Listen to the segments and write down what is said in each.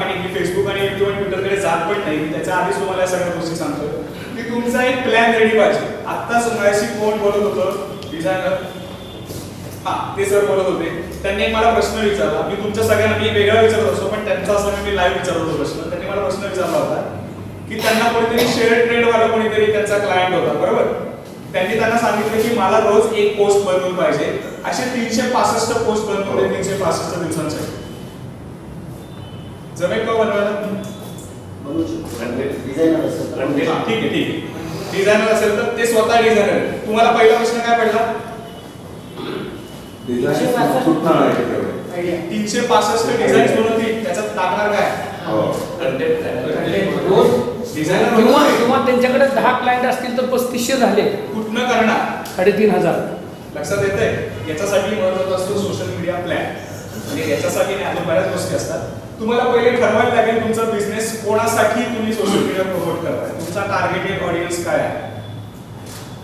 Marketing मी Facebook आणि YouTube आणि ट्विटरकडे जात पण नाही, त्याच्या आधीच तुम्हाला सगळ्या गोष्टी सांगतो की तुमचा एक प्लॅन रेडी पाहिजे. आत्ताच माझ्याशी कोण बोलत होतं, डिझायनर, ते सर बोलत होते. त्यांनी मला प्रश्न विचारला. मी तुमच्या सगळ्यांना मी वेगळा विचारत असतो, पण त्यांचा असं मी लाईव्ह विचारत होतो प्रश्न. त्यांनी मला प्रश्न विचारला होता की त्यांना कोणीतरी शेअर ट्रेडवाला कोणीतरी त्यांचा क्लायंट होता, बरोबर. त्यांनी त्यांना सांगितलं की मला रोज एक पोस्ट बनवून पाहिजे. असे 365 पोस्ट बनवले 365 दिवसांसाठी. जमेल का बनवायला? डिझायनर असेल ठीक आहे. डिझायनर असेल तर ते स्वतः डिझायनर. तुम्हाला पहिला प्रश्न काय पडला? 365 डिझाईन्स बनवतील, त्याच्यात टाकणार काय? किंवा त्यांच्याकडे 10 क्लायंट असतील तर 3500 झाले. कुठनं करणार? 3500. लक्षात येतंय? याच्यासाठी महत्त्वाचा असतो सोशल मीडिया प्लॅन. म्हणजे याच्यासाठी नाही, अजून बऱ्याच गोष्टी असतात. तुम्हाला पहिले ठरवायला लागेल तुमचा बिझनेस कोणासाठी तुम्ही सोशल मीडिया प्रमोट करताय. तुमचा टार्गेटेड ऑडियन्स काय आहे?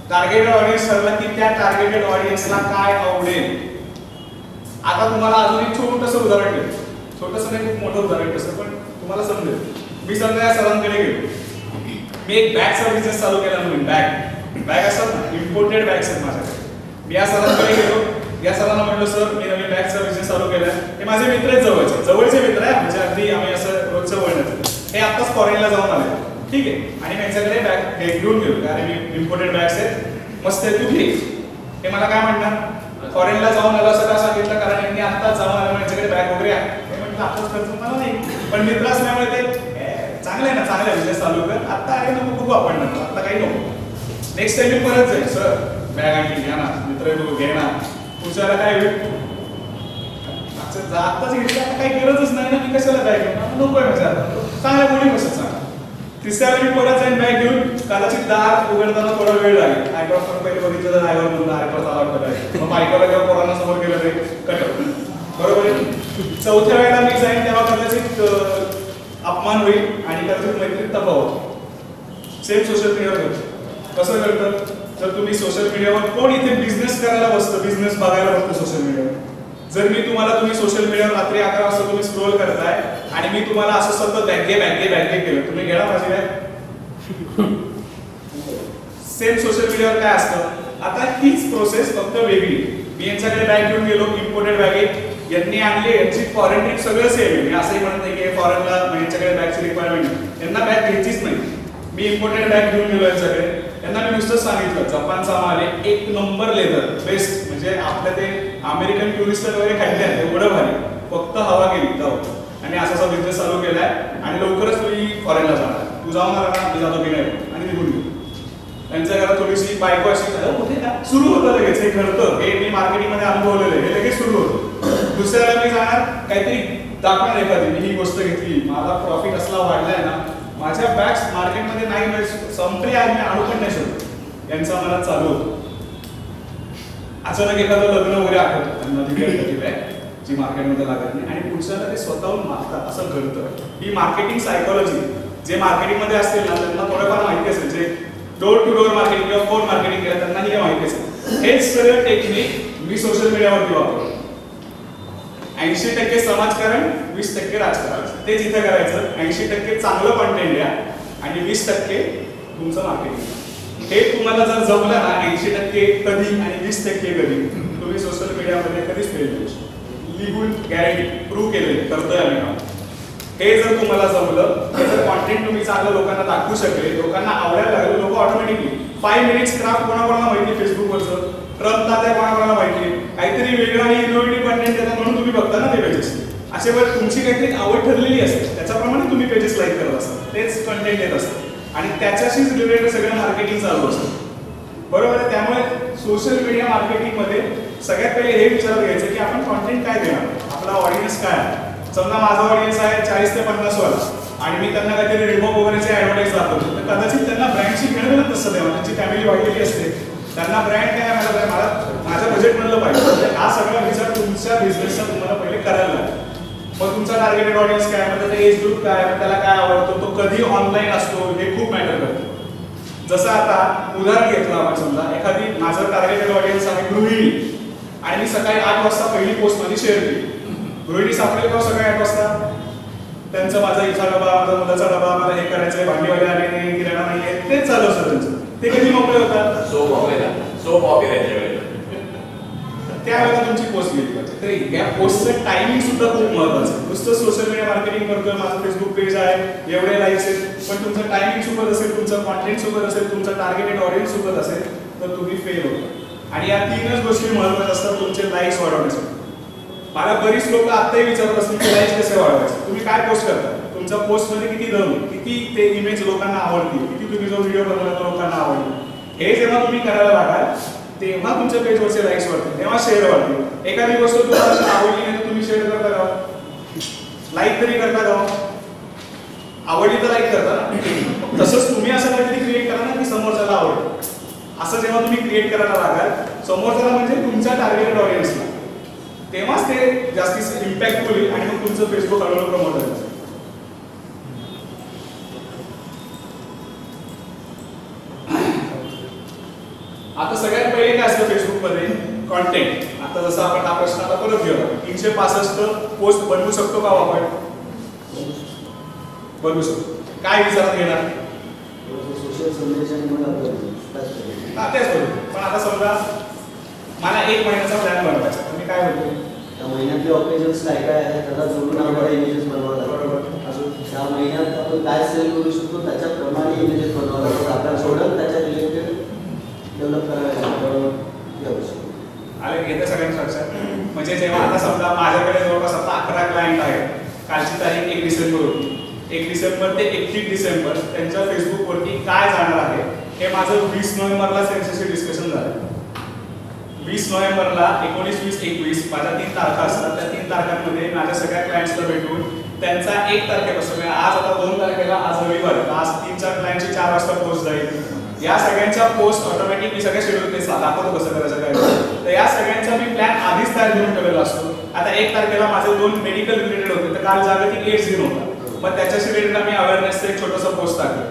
टार्गेटेड ऑडियन्स ठरला की त्या टार्गेटेड ऑडियन्सला काय आवडेल. आता तुम्हाला अजून एक छोटंसं उदाहरण देतो. छोटंसं नाही, खूप मोठं उदाहरण तसं, पण तुम्हाला समजेल. मी समजा या सरांकडे गेलो. मी एक बॅगचा बिझनेस चालू केला म्हणून बॅग असतात ना, इम्पोर्टेड बॅग्स आहेत माझ्याकडे. मी या सरांकडे गेलो. या सरांना म्हटलं सर मी नवीन बॅगचा बिझनेस चालू केलाय. हे माझे मित्र आहेत, जवळचे मित्र आहे, म्हणजे अगदी आम्ही असं रोजचं वळण्याचं. हे आत्ताच फॉरेनला जाऊन आले, ठीक आहे. आणि त्यांच्याकडे बॅग घेऊन गेलो, कारण मी इम्पोर्टेड बॅग्स आहेत, मस्त आहे, तू घे. हे मला काय म्हणणार, फॉरेनला जाऊन आलं असं का सांगितलं, कारण यांनी आत्ताच जाऊन आलं, माझ्याकडे बॅग वगैरे आहे. हे म्हटलं आत्ताच खर्च मला नाही, पण मित्र असल्यामुळे ते चांगलं आहे ना, चांगला बिझनेस चालू कर. आत्ता आहे नको बघू आपण, नको आत्ता काही नको. नेक्स्ट टाइम मी परत जाईल, सर बॅग आणखी घ्या ना, मित्र घे ना. पुढच्याला काय होईल, आत्ताच घेतली, आता काही गरजच नाही ना, मी कशाला बॅग घेऊन नको आहे माझ्या आता, चांगल्या गोळी कसं सांगा. तिसऱ्याला मी परत जाईन बॅग घेऊन. कदाचित दार उघडताना थोडा वेळ लागेल. आयक्रॉफ्ट पहिले बघितलं तर ड्रायव्हर म्हणून आयक्रॉफ्ट आवडतं आहे, मग बायकोला जेव्हा पोरांना समोर गेलं ते कट, बरोबर आहे. चौथ्या वेळेला मी जाईन तेव्हा कदाचित अपमान होईल आणि कदाचित मैत्रीत तफावत. सेम सोशल मीडियावर करतो. कसं करतं, जर तुम्ही सोशल मीडियावर कोण इथे बिझनेस करायला बसतं, बिझनेस बघायला बसतं सोशल मीडियावर. जर मी तुम्ही सोशल मीडियावर रात्री 11 वाजता तुम्ही स्क्रोल करताय आणि मी तुम्हाला असं सतत बँके केलं, तुम्ही गेला माझी बॅग. सेम सोशल मीडियावर काय असतं, आता हीच प्रोसेस फक्त वेगळी. मी यांच्याकडे बॅग घेऊन गेलो, इम्पोर्टेड बॅग आहे, यांनी आणले, यांची फॉरेन ट्रिप सगळं सेम आहे. मी असंही म्हणत नाही की फॉरेनला यांच्याकडे बॅगची रिक्वायरमेंट नाही, यांना बॅग घ्यायचीच नाही. मी इम्पोर्टेड बॅग घेऊन गेलो यांच्याकडे. त्यांना मी नुसतं सांगितलं जपानचा माल आहे, 1 नंबर लेदर, बेस्ट, म्हणजे आपल्या ते अमेरिकन टुरिस्ट वगैरे खाल्ले एवढं भारी, फक्त हवा गेली जाऊ. आणि असा बिझनेस चालू केलाय आणि लवकरच तुम्ही फॉरेनला जाणार. तू जाऊन आला ना, मी जातो की नाही, आणि निघून गेलो. त्यांच्या घरात थोडीशी बायको अशी होते ना, सुरू होतं लगेच हे घडतं. हे मी मार्केटिंगमध्ये अनुभवलेलं आहे, हे लगेच सुरू होतं. दुसऱ्याला मी जाणार काहीतरी दाखवणार एखादी, मी ही गोष्ट घेतली, माझा प्रॉफिट असला वाढलाय ना, माझ्या बॅग्स मार्केटमध्ये नाही संपले आणि आणू पण नाही शकतो, यांचा मनात चालू होतो. अचानक एखादं लग्न वगैरे आठवतं त्यांना ती बॅग जी मार्केटमध्ये लागत नाही आणि पुढच्याला ते स्वतःहून मागतात, असं घडतं. ही मार्केटिंग सायकोलॉजी. जे मार्केटिंगमध्ये असतील ना त्यांना थोडंफार माहिती असेल, जे डोर टू डोर मार्केटिंग किंवा फोन मार्केटिंग केलं त्यांनाही हे माहिती असेल. हेच सगळं टेक्निक मी सोशल मीडियावरती वापरतो. 80% समाजकारण, 20% राजकारण. ते जिथं करायचं, 80% चांगलं कॉन्टेंट द्या आणि 20% तुमचं मार्केटिंग. हे तुम्हाला जर जमलं ना, 80% कधी आणि 20% कधी, तुम्ही सोशल मीडियामध्ये कधीच फेल होऊ शकता. लिहून गॅरंटी प्रूव्ह केलेले करतोय आम्ही काम. हे जर तुम्हाला जमलं, हे जर कॉन्टेंट तुम्ही चांगलं लोकांना दाखवू शकले, लोकांना आवडायला लागलं, लोक ऑटोमॅटिकली 5 मिनिट्स क्राफ्ट कोणाकोणाला माहिती, फेसबुकवरचं ट्रम्प तात्या कोणाकोणाला माहिती, काहीतरी वेगळं आणि इनोव्हेटिव्ह कंटेंट देतात म्हणून तुम्ही बघता ना ते पेजेस. असे वेळ तुमची काहीतरी आवड ठरलेली असते, त्याच्याप्रमाणे तुम्ही पेजेस लाईक करत असता, तेच कंटेंट येत असतं आणि त्याच्याशीच रिलेटेड सगळं मार्केटिंग चालू असतं, बरोबर आहे. त्यामुळे सोशल मीडिया मार्केटिंगमध्ये सगळ्यात पहिले हे विचारात घ्यायचं की आपण कॉन्टेंट काय देणार, आपला ऑडियन्स काय आहे. समजा माझा ऑडियन्स आहे 40 ते 50 वर्ष आणि मी त्यांना काहीतरी रिमोव्ह वगैरेचे ऍडव्हर्टाईज दाखवतो, तर कदाचित त्यांना ब्रँडची घेणं तसं द्यावं. त्यांची फॅमिली वाढलेली असते, त्यांना ब्रँड काय मला माझ्या बजेटमधलं पाहिजे. हा सगळा विचार तुमच्या बिझनेसचा तुम्हाला पहिले करायला लागेल. मग तुमचा टार्गेटेड ऑडियन्स काय, मग त्याचा एज ग्रुप काय, त्याला काय आवडतो, तो कधी ऑनलाईन असतो, हे खूप मॅटर करतं. जसं आता उदाहरण घेतलं आपण, समजा एखादी माझं टार्गेटेड ऑडियन्स आहे गृहिणी आणि मी सकाळी 8 वाजता पहिली पोस्ट मध्ये शेअर केली. गृहिणी सापडेल का सकाळी 8 वाजता? त्यांचं माझा इच्छा डबा, माझा मुलाचा डबा, मला हे करायचंय, भांडीवाले आले नाही, किराणा नाहीये, तेच चालू असतं त्यांचं. ते कधी मोकळे होतात? सो पॉप्युलर त्यावेळेला तुमची पोस्ट गेली पाहिजे. तर या पोस्टचं टायमिंग सुद्धा खूप महत्वाचं आहे. नुसतं सोशल मीडिया मार्केटिंग करतोय, माझं फेसबुक पेज आहे, एवढे लाईक्स आहेत, पण तुमचं टायमिंग चुकत असेल, तुमचं कॉन्टेंट चुकत असेल, तुमचं टार्गेटेड ऑडियन्स चुकत असेल, तर तुम्ही फेल होता. आणि या तीनच गोष्टी महत्वाच्या असतात तुमचे लाईक्स वाढवण्यासाठी. मला बरीच लोक आत्ताही विचारत असतील की लाईक्स कसे वाढवायचे. तुम्ही काय पोस्ट करता, तुमच्या पोस्टमध्ये किती दम, किती ते इमेज लोकांना आवडतील, किती तुम्ही जो व्हिडिओ बनवला तो लोकांना आवडतो, हे जेव्हा तुम्ही करायला लागाल तेव्हा तुमच्या पेजवरचे लाईक्स वाढतील, तेव्हा शेअर वाढतील. एखादी गोष्ट तुम्हाला आवडली नाही तर तुम्ही शेअर करता का, लाईक तरी करता का? आवडली तर लाईक करता ना. तसंच तुम्ही असं काहीतरी क्रिएट करा ना की समोरच्याला आवडेल. असं जेव्हा तुम्ही क्रिएट करायला लागाल समोरच्याला, म्हणजे तुमच्या टार्गेटेड ऑडियन्सला, तेव्हाच ते जास्तीत इम्पॅक्टफुल होईल आणि मग तुमचं फेसबुक हळूहळू प्रमोट होईल. आता सगळ्यात पहिले काय असतं फेसबुकमध्ये, कॉन्टेंट. आता जसं आपण हा प्रश्न आता परत घेऊया, 365 पोस्ट बनवू शकतो का आपण? बनवू शकतो. काय विचारात घेणार? सोशल संदेश आणि मग तेच बरोबर. पण आता समजा मला 1 महिन्याचा प्लॅन बनवायचा, तर मी काय म्हणतो, त्या महिन्यातले ऑकेजन्स काय काय आहे त्याला जोडून आपल्याला इमेजेस बनवावं लागतात. बरोबर. अजून त्या महिन्यात आपण काय सेल करू शकतो त्याच्याप्रमाणे इमेजेस बनवावं लागतात. आपल्याला सोडून त्याच्या रिलेटेड डेव्हलप करायला आले घेते सगळ्यांच्या लक्षात. म्हणजे जेव्हा आता समजा माझ्याकडे जवळपास आता 11 क्लायंट आहेत, कालची तारीख 1 डिसेंबर होती, 1 डिसेंबर ते 31 डिसेंबर त्यांच्या फेसबुकवरती काय जाणार आहे हे माझं 20 नोव्हेंबरला त्यांच्याशी डिस्कशन झालं. 20 नोव्हेंबरला 19, 20, 21 माझ्या 3 तारखा असतात. त्या 3 तारखांमध्ये माझ्या सगळ्या क्लायंट्सला भेटून त्यांचा 1 तारखेपासून, आज आता 2 तारखेला, आज रविवार, आज 3-4 क्लायंटची 4 वाजता पोस्ट जाईल. या सगळ्यांच्या पोस्ट ऑटोमॅटिक मी सगळ्या शेड्यूल ते दाखवतो कसं करायचं काय. तर या सगळ्यांचा मी प्लॅन आधीच तयार करून ठेवलेला असतो. आता 1 तारखेला माझे 2 मेडिकल रिलेटेड होते, तर काल जागतिक एड्स दिन होता, पण त्याच्याशी रिलेटेड आम्ही अवेअरनेसचं एक छोटंसं पोस्ट टाकलं.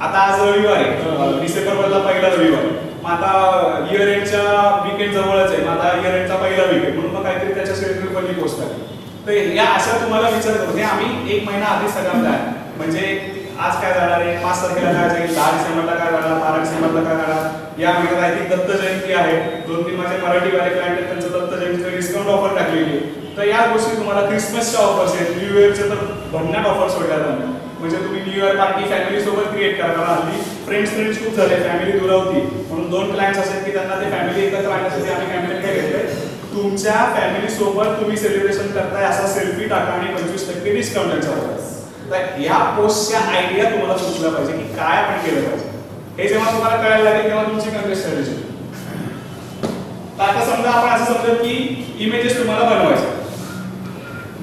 आता आज रविवार आहे, डिसेंबरमधला पहिला रविवार, मग आता इयर एंडच्या वीकेंड जवळच आहे, मग आता इयर एंडचा पहिला वीकेंड म्हणून मग काहीतरी त्याच्याशी रिलेटेड पहिली पोस्ट टाकली. तर या अशा तुम्हाला विचार करून हे आम्ही 1 महिना आधीच सगळा प्लॅन, म्हणजे आज काय जाणार आहे, 5 तारखेला काय जाईल, 10 डिसेंबरला काय जाणार, 12 डिसेंबरला काय जाणार, या महिन्यात आय थिंक दत्त जयंती आहे, 2-3 माझे मराठीवाले क्लायंट आहेत त्यांचं दत्त जयंतीचं डिस्काउंट ऑफर टाकलेली आहे. तर या गोष्टी तुम्हाला क्रिसमसच्या ऑफर्स आहेत, न्यू इयरचे तर भन्नाट ऑफर्स होतात. म्हणजे तुम्ही न्यू इयर पार्टी फॅमिली सोबत क्रिएट करा. कारण हल्ली फ्रेंड्स खूप झाले, फॅमिली दुरावती, म्हणून 2 क्लायंट्स असेल की त्यांना ते फॅमिली एकत्र आणण्यासाठी आम्ही कॅम्पेन काय घेतलंय, तुमच्या फॅमिली सोबत तुम्ही सेलिब्रेशन करताय असा सेल्फी टाका आणि 25% डिस्काउंट त्यांच्यावर. तर या पोस्टच्या आयडिया तुम्हाला सुचल्या पाहिजे की काय आपण केलं पाहिजे. हे जेव्हा तुम्हाला कळायला लागेल तेव्हा तुमची कंटेंट स्ट्रॅटेजी. तर आता समजा आपण असं समजू की इमेजेस तुम्हाला बनवायचे.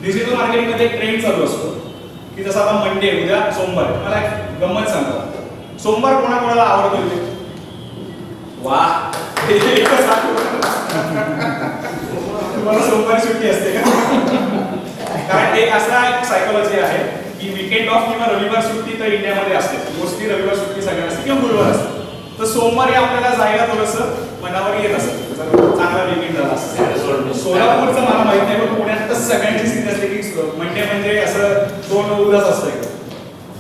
डिजिटल मार्केटिंगमध्ये एक ट्रेंड चालू असतो की जसं आता मंडे, उद्या सोमवार. मला एक गंमत सांगा, सोमवार कोणाकोणाला आवडतो इथे? वाह, तुम्हाला सोमवारी सुट्टी असते का? कारण एक असा एक सायकोलॉजी आहे की वीकेंड ऑफ किंवा रविवार सुट्टी तर इंडियामध्ये असते, मोस्टली रविवार सुट्टी सगळ्यांना असते किंवा गुरुवार असते. तर सोमवारी आपल्याला जायला थोडंसं मनावर येत असतं, चांगला वीकेंड झाला असतं. सोलापूरचं मला माहित नाही, पण पुण्यात तर सगळ्यांची स्थिती असते की मंडे म्हणजे असं 2 उदास असतं.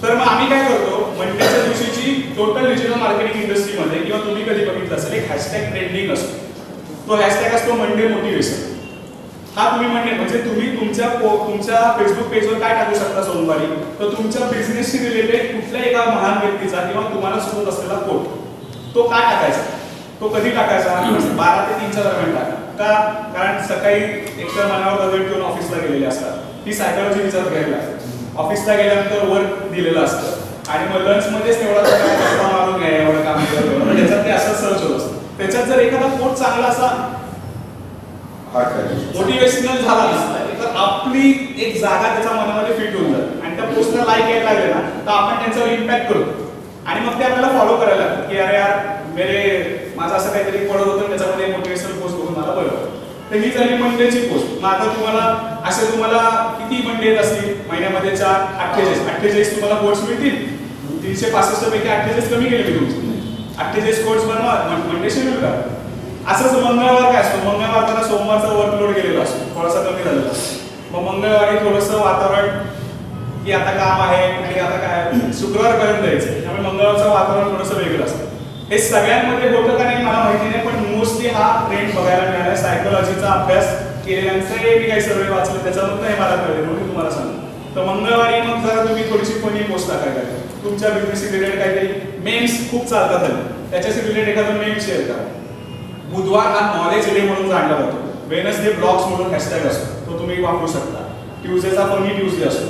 तर मग आम्ही काय करतो, मंडेच्या दिवशीची टोटल डिजिटल मार्केटिंग इंडस्ट्रीमध्ये किंवा तुम्ही कधी बघितलं असेल एक हॅशटॅग ट्रेंडिंग असतो. तो हॅशटॅग असतो मंडे मोटिवेशन. हा तुम्ही म्हणजे तुम्ही तुमच्या फेसबुक पेजवर काय टाकू शकता सोमवारी, तर तुमच्या बिझनेसशी रिलेटेड कुठल्या एका महान व्यक्तीचा किंवा तुम्हाला सुचत असलेला कोट, तो काय टाकायचा, तो कधी टाकायचा, 12 ते 3च्या दरम्यान टाका. का? कारण सकाळी एकतर मनावर दगड ठेवून ऑफिसला गेलेले असतात, ती सायकोलॉजी विचारात घ्यायला लागते. ऑफिसला गेल्यानंतर वर्क दिलेलं असतं आणि मग लंचमध्येच तेवढा काय गप्पा मारून घ्या, एवढं काम केलं, त्याच्यात ते असं सर्च होत असतं. त्याच्यात जर एखादा कोट चांगला असा मोटिवेशनल झाला तर आपली एक जागा त्याच्या मनामध्ये फिट होऊन जाते आणि त्या पोस्टला लाईक यायला लागले ना तर आपण त्यांच्यावर इम्पॅक्ट करतो आणि मग ते आपल्याला फॉलो करायला लागतं की अरे यार माझं असं काहीतरी पडत होतं, त्याच्यामध्ये मोटिवेशनल पोस्ट बघून मला बरं. तर ही झाली मंडेची पोस्ट. मग आता तुम्हाला किती मंडे येत असतील महिन्यामध्ये? 4, 48 तुम्हाला कोड्स मिळतील. 365 पैकी 48 कमी केले मी तुमचे. 48 कोड्स बनवा, मंडे शेड्यूल करा. असंच मंगळवार काय असतो, मंगळवार जरा सोमवारचा वर्कलोड गेलेला असतो, थोडासा कमी झालेला असतो. मग मंगळवारी थोडंसं वातावरण की आता काम आहे आणि आता काय शुक्रवारपर्यंत द्यायचं, त्यामुळे मंगळवारचं वातावरण थोडंसं वेगळं असतं. हे सगळ्यांमध्ये होतं का नाही मला माहिती नाही, पण मोस्टली हा ट्रेंड बघायला मिळाला. सायकोलॉजीचा अभ्यास केलेल्यांचे मी काही सर्वे वाचले त्याच्यामधून हे मला कळले म्हणून मी तुम्हाला सांगतो. तर मंगळवारी मग जरा तुम्ही थोडीशी फनी पोस्ट टाकायला तुमच्या बिझनेस रिलेटेड काहीतरी मेम्स खूप चालतात त्याच्याशी रिलेटेड एखादं मेम शेअर करा. बुधवार हा नॉलेज डे म्हणून जाणला जातो. वेनसडे ब्लॉग्स म्हणून हॅशटॅग असतो, तो तुम्ही वापरू शकता. ट्यूजडेचा फनी ट्यूजडे असतो,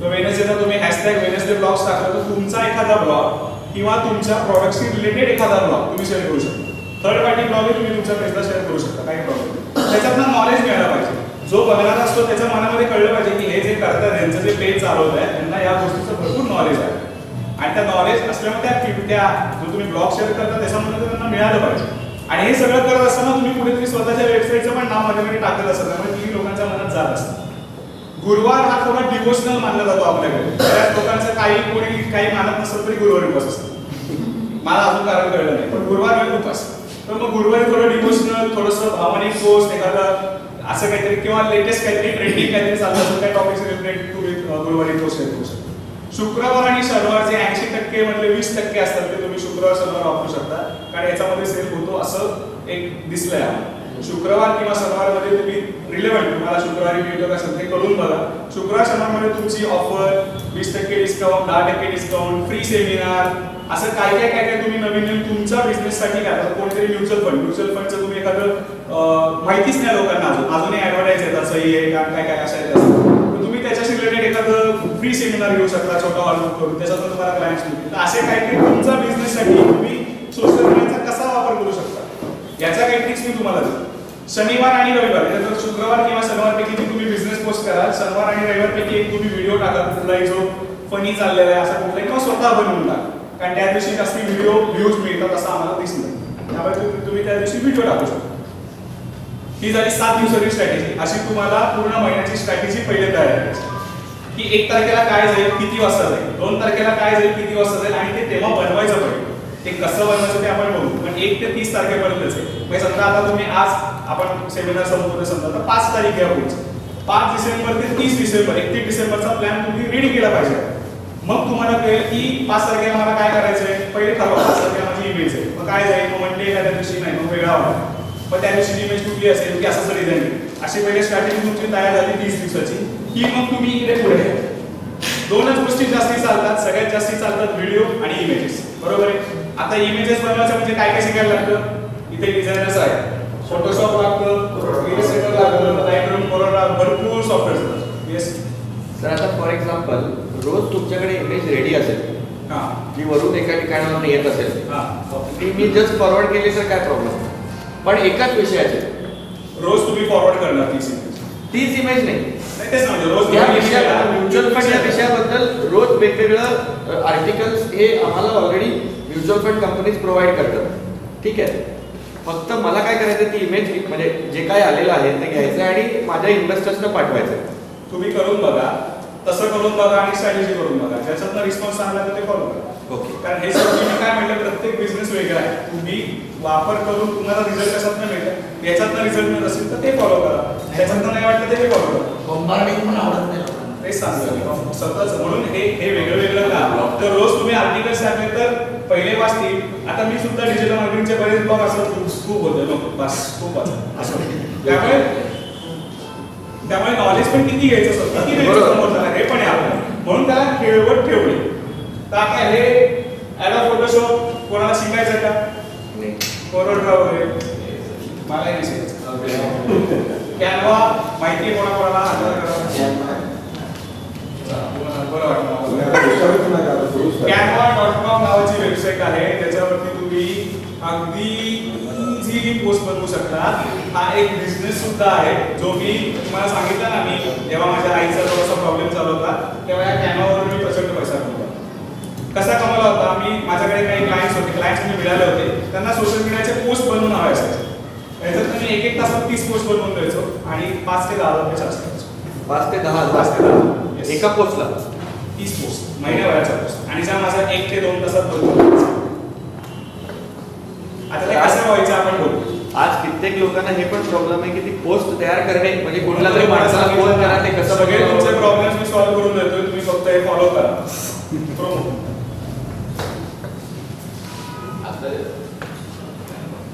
तर वेनसडेचा तुम्ही हॅशटॅग वेनसडे ब्लॉग्स टाकला तर तुमचा एखादा ब्लॉग किंवा तुमच्या प्रॉडक्टशी रिलेटेड एखादा ब्लॉग तुम्ही शेअर करू शकता. थर्ड पार्टी ब्लॉगही तुम्ही तुमच्या पेजला शेअर करू शकता, काही प्रॉब्लेम. त्याच्यातनं नॉलेज मिळायला पाहिजे. जो बघणारा असतो त्याच्या मनामध्ये कळलं पाहिजे की हे जे करतात यांचं जे पेज चालवत आहे त्यांना या गोष्टीचं भरपूर नॉलेज आहे, आणि त्या नॉलेज असल्यामुळे त्या जो तुम्ही ब्लॉग शेअर करता त्याच्यामध्ये त्यांना मिळालं पाहिजे. आणि हे सगळं करत असताना तुम्ही कुठेतरी स्वतःच्या वेबसाईटचं पण नाव मध्ये टाकत असता, त्यामुळे ती लोकांच्या मनात जात असतं. गुरुवार हा थोडा डिवोशनल मानला जातो आपल्याकडे. बऱ्याच लोकांचं कोणी काही मानत नसतं तरी गुरुवारी उपास असतो. मला अजून कारण कळलं नाही, पण गुरुवार वेळ उपास. तर मग गुरुवारी थोडं डिवोशनल, थोडंसं भावनिक पोस्ट एखादं असं काहीतरी किंवा लेटेस्ट काहीतरी ट्रेंडिंग काहीतरी चाललं असेल त्या टॉपिक्स रिलेटेड तुम्ही गुरुवारी पोस्ट शेअर करू शकता. शुक्रवार आणि शनिवारचे 80% मधले 20% असतात ते तुम्ही शुक्रवार शनिवार वापरू शकता, कारण याच्यामध्ये सेल होतो असं एक दिसलंय आम्हाला. शुक्रवार किंवा शनिवारमध्ये तुम्ही रिलेव्हंट तुम्हाला शुक्रवारी मिळतो का ते करून बघा. शुक्रवार शनिवारमध्ये तुमची offer 20% discount, 10% discount, free seminar, असं काय काय तुम्ही नवीन तुमच्या बिझनेससाठी काय. कोणतरी म्युच्युअल फंडचं तुम्ही एखादं माहितीच नाही लोकांना अजूनही ऍडव्हर्टाईज येतात, सही आहे काय काय असं आहे. तुम्ही त्याच्याशी रिलेटेड एखादं फ्री सेमिनार घेऊ शकता छोटा ऑर्डर करून, त्याच्यातून तुम्हाला क्लायंट्स मिळतील. तर असे काहीतरी तुमच्या बिझनेससाठी तुम्ही सोशल मीडियाचा कसा वापर करू शकता याच्या काही ट्रिक्स मी तुम्हाला देतो. शनिवार आणि रविवार, जर शुक्रवार किंवा शनिवारपैकी तुम्ही बिझनेस पोस्ट कराल, शनिवार आणि रविवारपैकी एक तुम्ही व्हिडिओ टाका कुठलाही जो फनी चाललेला आहे असा कुठलाही, किंवा स्वतः बनवून टाका, कारण त्या दिवशी जास्त व्हिडिओ व्ह्यूज मिळतात असं आम्हाला दिसलं. त्यामुळे तुम्ही त्या दिवशी व्हिडिओ टाकू शकता. ही झाली 7 दिवसाची स्ट्रॅटेजी. अशी तुम्हाला पूर्ण महिन्याची स्ट्रॅटेजी पहिले तयार करायची की 1 तारखेला काय जाईल, किती वाजता जाईल, 2 तारखेला काय जाईल, किती वाजता जाईल, आणि ते तेव्हा बनवायचं पडेल. ते कसं बनवायचं ते आपण बघू, पण 1 ते 30 तारखेपर्यंतच आहे. म्हणजे समजा आता तुम्ही आज आपण सेमिनार संपवतो समजा, तर 5 तारीख घ्या पुढची. 5 डिसेंबर ते 30 डिसेंबर 31 डिसेंबरचा प्लॅन तुम्ही रेडी केला पाहिजे. मग तुम्हाला कळेल की 5 तारखेला मला काय करायचंय. पहिले ठरवा 5 तारखेला माझी इमेज आहे, मग काय जाईल, मग मंडे एखाद्या दिवशी नाही, मग वेगळा होणार, पण त्या दिवशी इमेज कुठली असेल की असं डिझाईन. अशी पहिले स्ट्रॅटेजी तुमची तयार झाली 30 दिवसाची की मग तुम्ही इकडे पुढे 2च गोष्टी जास्ती चालतात, सगळ्यात जास्ती चालतात व्हिडिओ आणि इमेजेस, बरोबर आहे. आता इमेजेस बनवायचं म्हणजे काय काय शिकायला लागतं. इथे डिझायनर्स आहे, फोटोशॉप लागतं, इलस्ट्रेटर लागतं, लाईटरूम, कोरोना, भरपूर सॉफ्टवेअर असतात. येस तर आता फॉर एक्झाम्पल रोज तुमच्याकडे इमेज रेडी असेल, हां जी वरून एका ठिकाणावरून येत असेल, हां, ती मी जस्ट फॉरवर्ड केली तर काय प्रॉब्लेम, पण एकाच विषयाचे रोज तुम्ही फॉरवर्ड करणार 30 इमेज नाही. तेच म्हणजे रोज या विषयाबद्दल म्युच्युअल फंड या विषयाबद्दल रोज वेगवेगळं आर्टिकल्स हे आम्हाला already mutual fund companies provide करतात. ठीक आहे, फक्त मला काय करायचं ती इमेज म्हणजे जे काय आलेलं आहे ते घ्यायचं आणि माझ्या इन्व्हेस्टर्सना पाठवायचं. तुम्ही करून बघा, तसं करून बघा आणि स्ट्रॅटेजी करून बघा. ज्याच्यातनं रिस्पॉन्स चांगला तर ते फॉलो करा. ओके, कारण हे सगळं मी काय म्हटलं, प्रत्येक बिझनेस वेगळा आहे. तुम्ही वापर करून तुम्हाला रिझल्ट कशातनं मिळेल, याच्यातनं रिझल्ट मिळत असेल तर ते फॉलो करा, त्याच्यातनं नाही वाटलं ते फॉलो करा. बॉम्बार्डिंग पण आवडत नाही लोकांना. तेच सांगतो स्वतःच. म्हणून हे वेगळं वेगळं का, तर रोज तुम्ही आर्टिकल्स टाकले तर पहिले वाचतील. आता मी सुद्धा डिजिटल मार्केटिंगचे बरेच ब्लॉग असं खूप होते, मग बस खूप वाचत असं. त्यामुळे नॉलेज पण किती घ्यायचं असतं, किती घ्यायचं हे पण आहे आपल्याला. म्हणून त्याला खेळवत ठेवणे. तर आता हे ॲडोब फोटोशॉप कोणाला शिकायचं का, कोरोड्रा वगैरे मला नाही शिकायचं. कॅनवा माहिती आहे कोणाकोणाला, Canva.com नावाची वेबसाईट आहे, त्याच्यावरती तुम्ही अगदी इझिली पोस्ट बनवू शकता. हा एक बिझनेस सुद्धा आहे जो मी तुम्हाला सांगितलं ना, मी जेव्हा माझ्या आईचा थोडासा प्रॉब्लेम चालू होता तेव्हा या कॅनवावर मी प्रचंड पैसा कमवला. कसा कमवला होता मी, माझ्याकडे काही क्लायंट्स मी मिळाले होते, त्यांना सोशल मीडियाचे पोस्ट बनवून हवे असायचे. त्याच्यात मी 1 तासात 30 पोस्ट बनवून द्यायचो आणि 5 ते 10 रुपये चार्ज करायचो. 5 ते 10 एका पोस्टला 30 पोस्ट महिन्याभराच्या पोस्ट, आणि ज्या माझा 1 ते 2 तासात बनवून. आता ते कसं व्हायचं आपण बघू. आज कित्येक लोकांना हे पण प्रॉब्लेम आहे की ती पोस्ट तयार करणे म्हणजे कुठला तरी माणसाला फोन करा, ते कसं सगळे तुमचे प्रॉब्लेम्स इन्स्टॉल करून देतोय, तुम्ही फक्त हे फॉलो करा. प्रोमो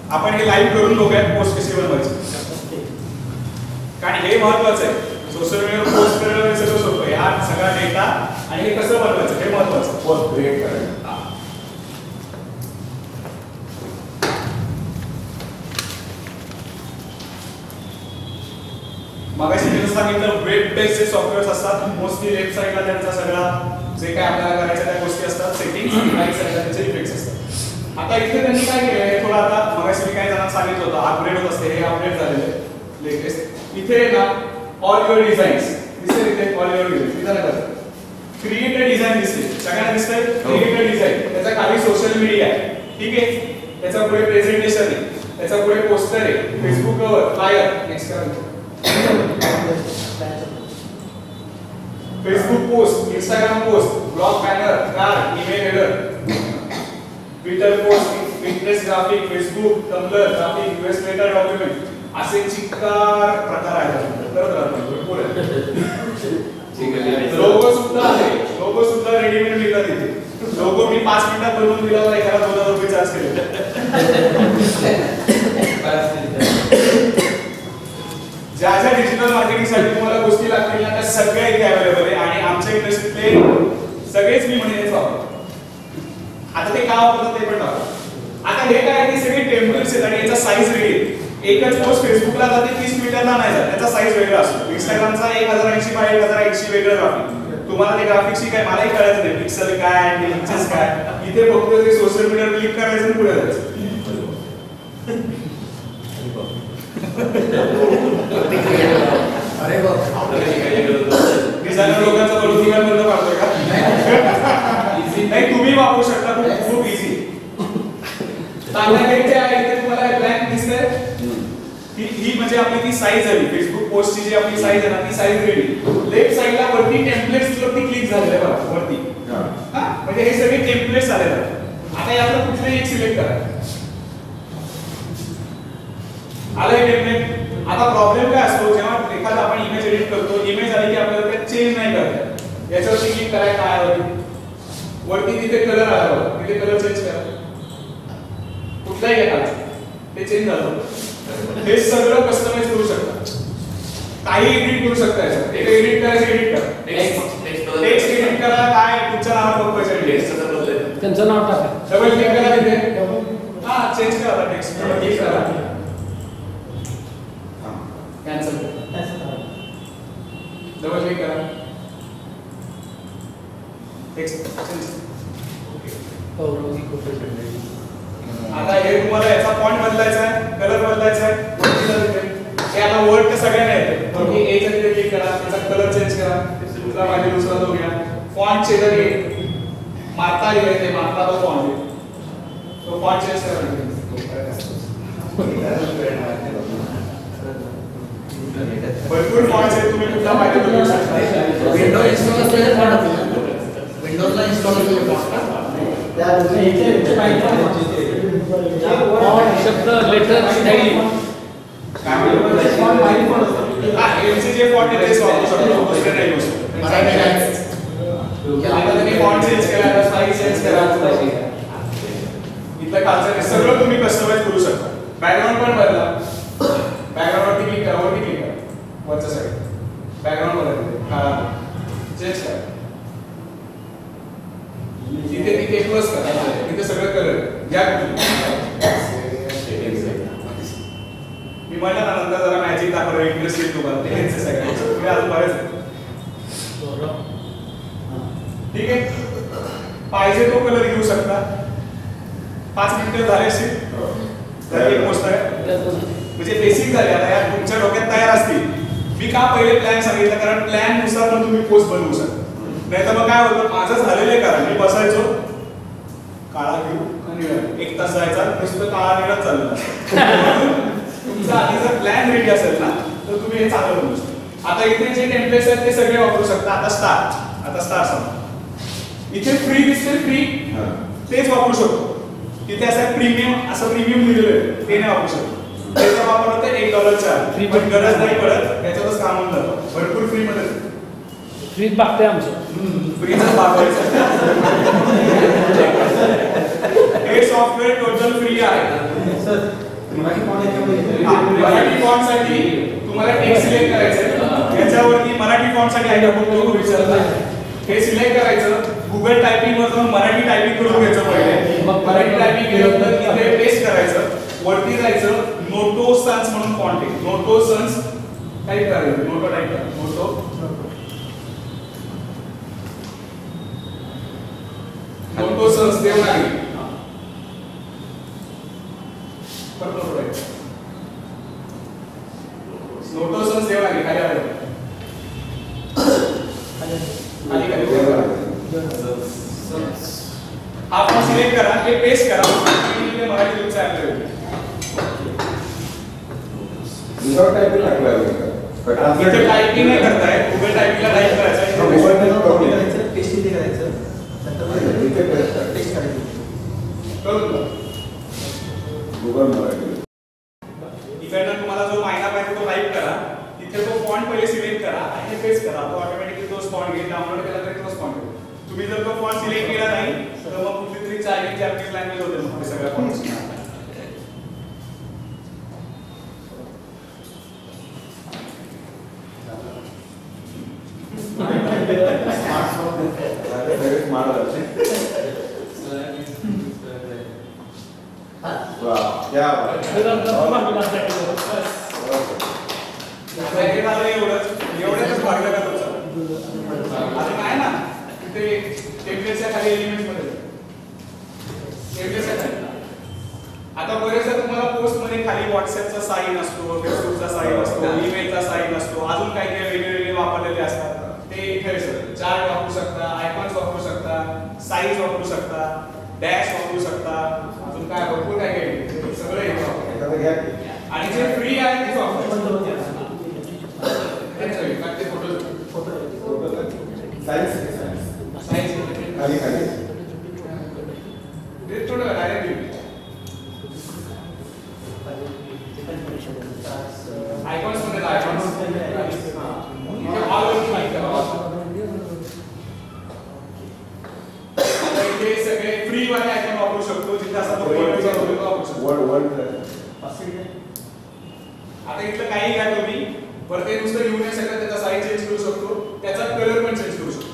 आपण हे लाईव्ह करून बघूयात पोस्ट कशी बनवायची, कारण हे महत्वाचं आहे. सोशल मीडियावर पोस्ट करणं हे सगळं सोपं आहे, हा सगळा डेटा आणि हे कसं बनवायचं हे महत्वाचं. पोस्ट क्रिएट करायचं. मगाशी मी सांगितलं वेब बेस्ड सॉफ्टवेअर्स असतात, मोस्टली वेबसाईटला त्यांचा सगळा जे काय आपल्याला करायच्या त्या गोष्टी असतात, सेटिंग्स आणि काही साईडला त्याचे इफेक्ट्स असतात. आता इथे त्यांनी काय केलंय, थोडं आता मगाशी मी काही जणांना सांगितलं होतं अपग्रेड होत असते, हे अपडेट झालेलं आहे लेटेस्ट. इथे ना ऑल युअर डिझाईन्स दिसते, इथे ऑल युअर डिझाईन इथे नका क्रिएट अ डिझाईन दिसते, सगळ्यांना दिसतंय क्रिएट अ डिझाईन. त्याच्या खाली सोशल मीडिया आहे, ठीक आहे, त्याच्या पुढे प्रेझेंटेशन आहे, त्याच्या पुढे पोस्टर आहे, फेसबुक कव्हर, फ्लायर, नेक्स्ट करा Facebook post, Instagram post, blog banner, card, email header, Twitter post, Pinterest graphic, Facebook, Tumblr graphic, US letter document, असे चिक्कार प्रकार आहेत. करत राहतो भरपूर आहे. लोगो सुद्धा आहे, लोगो सुद्धा रेडीमेड मिळतात इथे. लोगो मी 5 मिनिटात बनवून दिला, एखादा 2000 रुपये चार्ज केले. ज्या ज्या डिजिटल मार्केटिंगसाठी तुम्हाला गोष्टी लागतील ना त्या सगळ्या इथे अवेलेबल आहे आणि आमच्या इंडस्ट्रीतले सगळेच मी म्हणेन वापरतो. आता ते का वापरतात ते पण दाखवतो. आता हे काय ते सगळे टेम्पलेट्स आहेत आणि याचा साईज रेडी आहे. एकच पोस्ट फेसबुकला जाते 30 मीटरला नाही जात, त्याचा साईज वेगळा असतो. इंस्टाग्रामचा 1080 बाय 1080 वेगळं ग्राफिक. तुम्हाला ते ग्राफिक्सची काय मलाही कळायचं नाही, पिक्सल काय इंचेस काय. इथे फक्त ते सोशल मीडियावर क्लिक करायचं आणि पुढे जायचं. अरे डिझायनर लोकांचा बरोबर तुम्ही बंद पाडतोय का? नाही, तुम्ही वापरू शकता, खूप इझी. इथे आहे, इथे तुम्हाला ब्लँक दिसतंय. ही म्हणजे आपली ती साईज आहे, फेसबुक पोस्टची जी आपली साईज आहे ना ती साईज रेडी. लेफ्ट साईडला वरती टेम्पलेट्स वरती क्लिक झालेलं आहे बघा वरती. म्हणजे हे सगळे टेम्पलेट्स आलेले आहेत. आता यातलं कुठलेही एक सिलेक्ट करा. आलाय टेम्पलेट. आता प्रॉब्लेम काय असतो, जेव्हा एखादा आपण इमेज एडिट करतो, इमेज आली की आपल्याला ते चेंज नाही करता. याच्यावरती क्लिक कराय काय वरती तिथे कलर आला बघा, तिथे कलर चेंज करा. कुठलाही एखादा ते चेंज झालं. हे सगळं कस्टमाइज करू शकता, काही एडिट करू शकता. याच्यात एक एडिट करायचं, एडिट करा. टेक्स्ट एडिट करा, काय तुमच्या नावावर बघायचं, त्यांचं नाव टाका, डबल क्लिक करा तिथे. हा चेंज करा टेक्स्ट, डबल क्लिक करा, कॅन्सल डबल क्लिक करा, टेक्स्ट चेंज. आता हे तुम्हाला याचा फॉन्ट बदलायचा आहे, कलर बदलायचा आहे. हे आता वर्ड तर सगळ्यांना येते. मग हे एच्या तिथे क्लिक करा, त्याचा कलर चेंज करा, दुसरा पाहिजे दुसरा तो घ्या. फॉन्ट शेजारी मार्ता लिहिलंय, ते मार्ता तो फॉन्ट आहे, तो फॉन्ट चेंज करा. भरपूर फॉन्ट्स आहेत, तुम्ही कुठला पाहिजे तो घेऊ शकता. विंडो इन्स्टॉल असलेले फॉन्ट, विंडोजला इन्स्टॉल असलेले फॉन्ट, शब्द लेटर स्टाईल एमसी जे फॉन्ट आहे तेच वापरू शकतो, दुसरे नाही यूज करू. आता तुम्ही फॉन्ट चेंज करा, स्टाईल चेंज करा, इथलं खालचं सगळं तुम्ही कस्टमाइज करू शकता. बॅकग्राऊंड पण बदला, बॅकग्राऊंडवरती क्लिक करा, वरती क्लिक करा, वरच्या साईड बॅकग्राऊंड बदला, चेंज करा. तिथे तिथे प्लस करा, तिथे सगळं कलर या. मी म्हणलं ना नंतर जरा मॅजिक दाखवलं, इंटरेस्ट येईल तुम्हाला. ते सगळ्यांचे तुम्ही अजून बरेच ठीक आहे. पाहिजे तो कलर घेऊ शकता. 5 मिनिटं झाले असेल तर एक गोष्ट आहे म्हणजे बेसिक झाली. आता या तुमच्या डोक्यात तयार असतील. मी का पहिले प्लॅन सांगितलं, कारण प्लॅन नुसार पण तुम्ही पोस्ट बनवू शकता. नाही तर मग काय होतं, माझं झालेलं आहे. कारण मी बसायचो काळा घेऊ आणि 1 तास जायचा नुसतं काळा निळाच चाललं. तुमचा आधी जर प्लॅन रेडी असेल ना तर तुम्ही हे चांगलं बनवू शकता. आता इथे जे टेम्पलेट्स आहेत ते सगळे वापरू शकता. आता स्टार समजा इथे फ्री दिसते, फ्री तेच वापरू शकतो. तिथे असं प्रीमियम लिहिलेलं आहे ते नाही वापरू शकतो. त्याचा वापर होते $1 चार्ज, पण गरज नाही पडत, त्याच्यातच काम होऊन जातं. भरपूर फ्री मध्ये फ्रीज भागते आमचं. फ्रीजच भागवायचं. हे सॉफ्टवेअर टोटल फ्री आहे. सर मराठी फॉन्ट याच्यामध्ये मराठी फॉन्ट साठी तुम्हाला टेक्स्ट सिलेक्ट करायचं. याच्यावरती मराठी फॉन्ट साठी आहे का लोक विचारला. हे सिलेक्ट करायचं. गुगल टायपिंग वर जाऊन मराठी टायपिंग करून घ्यायचं पहिले. मग मराठी टायपिंग केलं तर इथे पेस्ट करायचं. वरती जायचं. नोटो सन्स म्हणून फॉन्ट आहे. नोटो सन्स टाइप करायचं. नोटो टाइप करा. Noto Noto Sans Devanagari. परत Noto type. Noto Sans Devanagari खाली आलं. खाली खाली आपण सिलेक्ट करा. हे पेस्ट करा. इथे मराठी लिहून सांगितलं. विदाउट टायपिंग इथे टायपिंग नाही करताय. गुगल टायपिंगला टाइप करायचं आहे. कॉपी करायचं, पेस्ट इथे करायचं, नंतर टेक्स्ट करायचं. कळलं का? गुगल मराठी इकडनं तुम्हाला जो महिना पाहिजे तो टाइप करा. तिथे तो फॉन्ट पहिले सिलेक्ट करा आणि पेस्ट करा. तो ऑटोमॅटिकली तोच फॉन्ट घेईल. डाउनलोड केला तरी तोच फॉन्ट घेईल. तुम्ही जर तो फॉन्ट सिलेक्ट केला नाही तर मग कुठली तरी चायनीज जॅपनीज लँग्वेज होते मग ते सगळ्या फॉन्ट्स. एवढंच भागलं का तुमचं. आता काय ना तिथे टेम्पलेटच्या खाली एलिमेंट्स मध्ये टेम्पलेटच्या खाली. आता बरेचदा तुम्हाला पोस्ट मध्ये खाली व्हॉट्सअपचा साईन असतो, फेसबुकचा साईन असतो, ईमेलचा साईन असतो, अजून काही काही वेगळे वापरलेले असतात. ते इथे चार्ट वापरू शकता, आयकॉन्स वापरू शकता, साईज वापरू शकता, डॅश वापरू शकता, अजून काय भरपूर काय काही सगळं येतं वापरू. आणि जे फ्री आहे ते वापरू. आयकॉन्स मध्ये आयकॉन्स इथे सगळे फ्री वाले आयकॉन वापरू शकतो. जिथे असा तो वापरू शकतो. आता इथलं काही घ्या तुम्ही बरं ते नुसतं लिहून नाही शकत. त्याचा साईज चेंज करू शकतो. त्याचा कलर पण चेंज करू शकतो.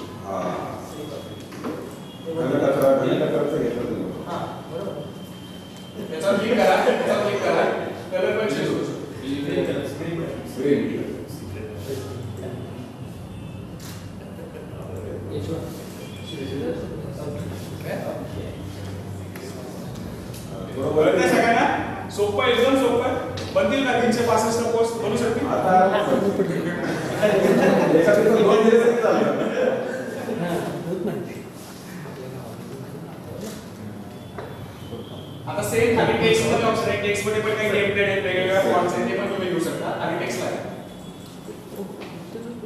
त्याचा क्लिक करा. त्याचा क्लिक करा. कलर पण चेंज करू शकतो. बरोबर आहे सगळ्यांना. सोपं एकदम सोपं. बनतील का 365 पोस्ट बनू शकतील. आता सेम खाली टेक्स्ट मध्ये ऑप्शन आहे. टेक्स्ट मध्ये पण काही टेम्पलेट आहेत, वेगवेगळ्या फॉन्ट्स आहेत, ते पण तुम्ही घेऊ शकता. आणि टेक्स्टला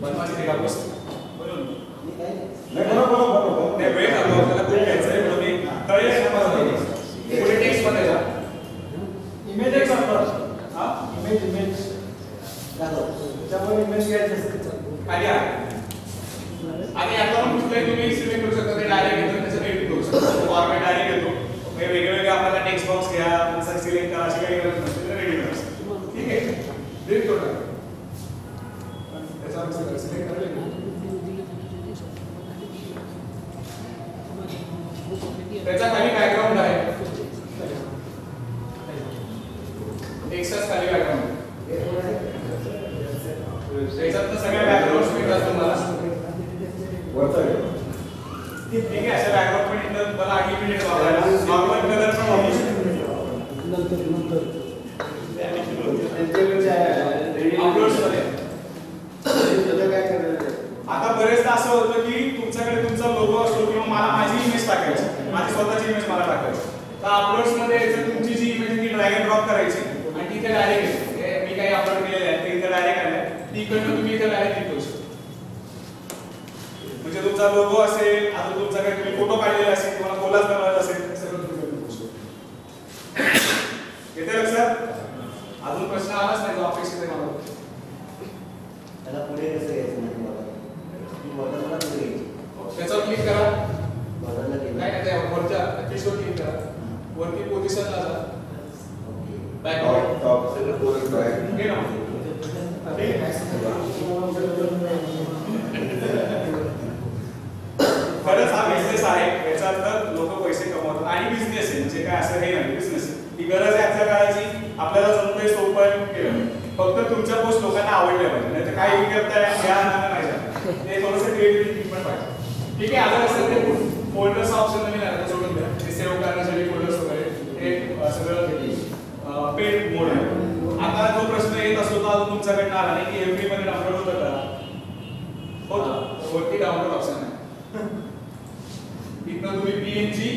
बनवायची ते काम असतं. बरोबर नाही वेळ लागतो आपल्याला. खूप घ्यायचं आहे म्हणून मी कळेल ना माझं. पुढे टेक्स्ट मध्ये जा. इमेज एक वापर. हा इमेज त्यामुळे इमेज घ्यायचं असतं. खाली आहे. आणि आता पण कुठलाही तुम्ही सिलेक्ट करू शकता. ते डायरेक्ट घेतो त्याचं एडिट करू शकता. फॉर्मॅट डायरेक्ट घेतो. वेगवेगळे आपल्याला टेक्स्ट बॉक्स घ्या, सिलेक्ट करा, अशी काही गरज नसते. रेडी करा. ठीक आहे. डिलीट करू टाका. त्याचा सिलेक्ट करा. त्याचा खाली बॅकग्राऊंड आहे. टेक्स्टच खाली बॅकग्राऊंड. त्याच्यात सगळ्या बॅकग्राऊंड्स मिळतात तुम्हाला. ठीक आहे. अशा बॅकग्राऊंड पण इथं मला 8 मिनिट वापरायला. नॉर्मल कलर पण वापरू शकतो. अपलोड्स मध्ये आता बरेचदा असं होतं की तुमच्याकडे तुमचा लोगो असतो किंवा मला माझी इमेज टाकायची, माझी स्वतःची इमेज मला टाकायची. तर अपलोड्स मध्ये यायचं तुमची जी इमेज आहे ती ड्रॅग अँड ड्रॉप करायची आणि तिथे डायरेक्ट मी काही अपलोड केलेले आहे ते इथे डायरेक्ट आले. ती इकडनं तुम्ही इथे डायरेक्ट क्लिक करू शकता. म्हणजे तुमचा लोगो असेल, आता तुमच्याकडे तुम्ही फोटो काढलेला असेल, तुम्हाला कोलाज बनवायचा असेल, ते सगळं तुम्ही करू शकता. येते लक्षात? अजून प्रश्न आलाच नाही जो अपेक्षित आहे मला. त्याला पुढे कसं घ्यायचं नाही मला. वरती पोझिशनला जा बॅक Top, back. घे ना ठीक आहे. खरंच हा बिझनेस आहे, याच्यात लोक पैसे कमवतात आणि बिझनेस आहे म्हणजे काय असं हे नाही, बिझनेस ही गरज आहे आजच्या काळाची. आपल्याला जमतंय सोपं केलं, फक्त तुमच्या पोस्ट लोकांना आवडल्या पाहिजे, नाही तर काही करताय या नाही ते थोडंसं क्रिएटिव्हिटी पण पाहिजे. ठीक आहे. आता कसं ते फोल्डर्स ऑप्शन नवीन आला सोडून द्या, ते सेव्ह करण्यासाठी फोल्डर्स वगैरे हे सगळं पेड मोड आहे. आता जो प्रश्न येत असतो तो अजून तुमच्याकडनं आला नाही की एव्हरी मध्ये डाउनलोड होतं का? होतं, वरती डाउनलोड ऑप्शन आहे. इथनं तुम्ही पीएनजी,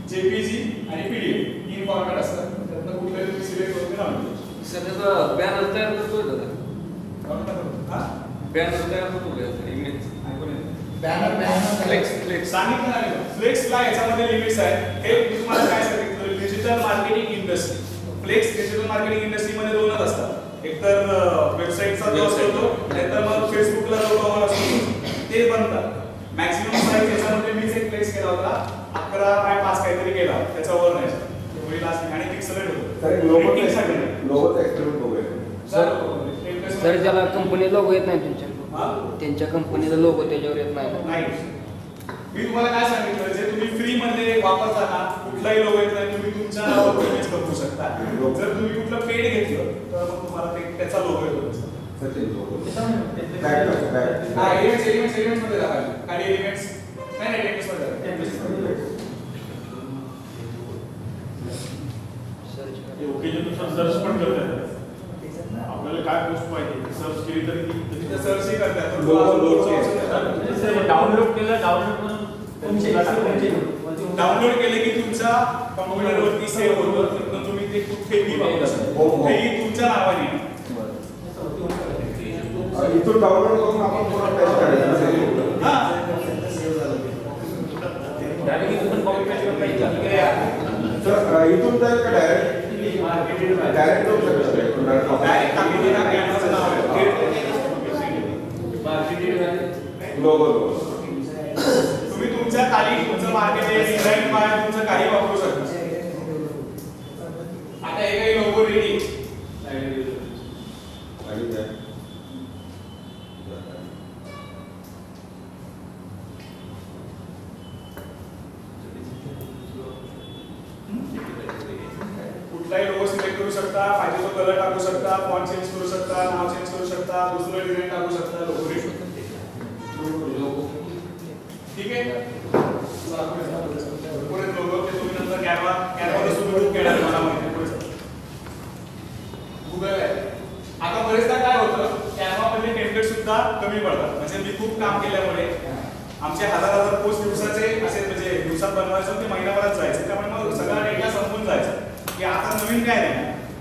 जेपीजी आणि पीडीएफ 3 फॉर्मॅट असतात, त्यातनं कुठल्याही तुम्ही सिलेक्ट करून डाउनलोड सध्याचा बॅनर तयार करतोय दादा, हा बॅनर तयार करतोय इमेज बॅनर सांगितलं नाही फ्लेक्सला याच्यामध्ये लिमिट्स आहेत. हे मी तुम्हाला काय सांगितलं, digital marketing industry. Flex digital marketing इंडस्ट्रीमध्ये दोनच असतात, एक तर वेबसाईटचा जो असतो तो, नाहीतर मग फेसबुकला जो कव्हर असतो ते बनतात. मॅक्सिमम साईज याच्यामध्ये मीच एक फ्लेक्स केला होता, 11x5 काहीतरी केला, त्याच्यावर नाही एवढी लास्ट आणि पिक्सेलेट होतं. लोगोचा एक्सपेरिमेंट बघूया. जर ज्याला कंपनी लोगो येत नाही हा? त्यांच्या कंपनीचा लोगो त्याच्यावर येत नाही. नाही, मी तुम्हाला काय सांगितलं, जे तुम्ही फ्री मध्ये वापरता ना, कुठलाही लोगो येत नाही, तुम्ही तुमच्या नावावर इमेज करू शकता. जर तुम्ही कुठलं पेड घेतलं तर मग तुम्हाला त्याचा लोगो येतो. हा एलिमेंट्स मध्ये दाखवा, खाली एलिमेंट्स नाही एलिमेंट्स मध्ये ओकेजननुसार सर्च पण करतात. आपल्याला काय पोस्ट पाहिजे सर्च केली तरी तिथे सर्च ही करतात. डाउनलोड केलं, डाउनलोड केले की तुमच्या कॉम्प्युटरवरती सेव्ह होतं, तिथून तुम्ही ते कुठेही वापरू शकता. कुठेही तुमच्या नावाने. इथून डाउनलोड करून आपण पुन्हा पेस्ट करायचं. हा तर इथून जाईल का डायरेक्ट जाऊ शकतो. डायरेक्ट टाकून देणार, कॅनव्हाचं नाव आहे. लोगो तुम्ही तुमच्या खाली तुमचं मार्केट डिझाईन पार्ट तुमचं काही वापरू शकता. आता हे काही लोगो रेडी आणि काय कुठलाही लोगो सिलेक्ट करू शकता, पाहिजे तो कलर टाकू शकता, फॉन्ट चेंज करू शकता, नाव चेंज करू शकता, दुसरं डिझाईन टाकू शकता, लोगो रेडी. ठीक आहे. पुढे लोगो ते तुम्ही नंतर कॅनव्हाला सुरू केला मला माहिती आहे. गुगल आहे. आता बरेचदा काय होतं, कॅनव्हामध्ये टेम्पलेट सुद्धा कमी पडतात. म्हणजे मी खूप काम केल्यामुळे आमचे हजार पोस्ट दिवसाचे असे, म्हणजे दिवसात बनवायचं ते महिनाभरात जायचं, त्यामुळे मग सगळा डेटा संपून जायचा की आता नवीन काय नाही.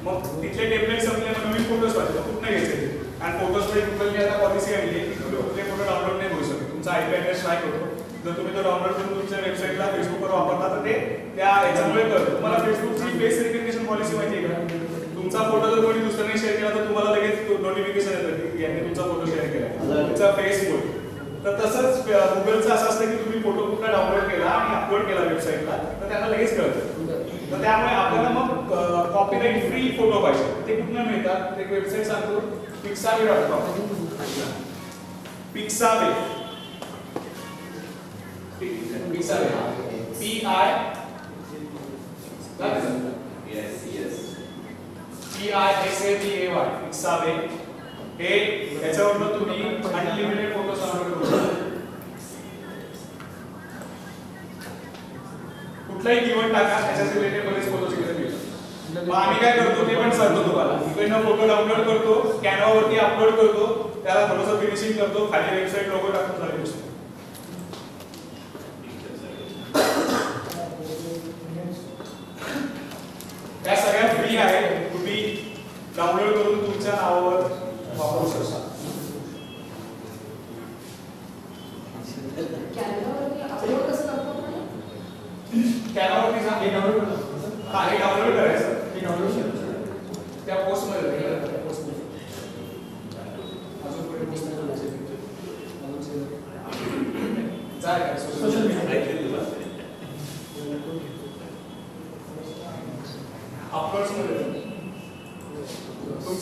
मग तिथले टेम्पलेट संपले, मग नवीन फोटोज पाहिजे, कुठं घ्यायचे. आणि फोटोजमध्ये गुगलने आता पॉलिसी आणली की तुम्ही कुठले फोटो डाउनलोड नाही करू शकत, तुमचा आयपी ॲड्रेस स्ट्राईक होतो. जर तुम्ही तो डाउनलोड करून तुमच्या वेबसाईटला फेसबुकवर वापरता तर ते त्या याच्यामुळे करतो. तुम्हाला फेसबुकची फेस रिकग्निशन पॉलिसी माहिती आहे का? तुमचा फोटो जर कोणी दुसऱ्याने शेअर केला तर तुम्हाला लगेच नोटिफिकेशन येतं की यांनी तुमचा फोटो शेअर केला, तुमचा फेसबुक. तर तसंच गुगलचं असं असतं की तुम्ही फोटो कुठला डाउनलोड केला आणि अपलोड केला वेबसाईटला तर त्यांना लगेच कळतं. तर त्यामुळे आपल्याला मग कॉपीराईट फ्री फोटो पाहिजे. ते कुठनं मिळतात? एक वेबसाईट सांगतो, pixabay.com. Pixabay. PIXABAY. Pixabay. हे याच्यावरून तुम्ही अनलिमिटेड फोटोज डाउनलोड करू शकता. कुठलाही कीवर्ड टाका, त्याच्याशी रिलेटेड बरेच फोटोज इकडे मिळतात. मग आम्ही काय करतो ते पण सांगतो तुम्हाला. इकडनं फोटो डाउनलोड करतो, कॅनव्हावरती अपलोड करतो, त्याला थोडंसं फिनिशिंग करतो, खाली वेबसाईट लोगो टाकून झाली गोष्ट. त्या सगळ्या फ्री आहेत, तुम्ही डाउनलोड करून तुमच्या नावावर वापरू शकता. कॅनव्हावरती जा, हे डाउनलोड करायचं, त्या पोस्ट मध्ये अजून पुढे पोस्ट सोशल मीडिया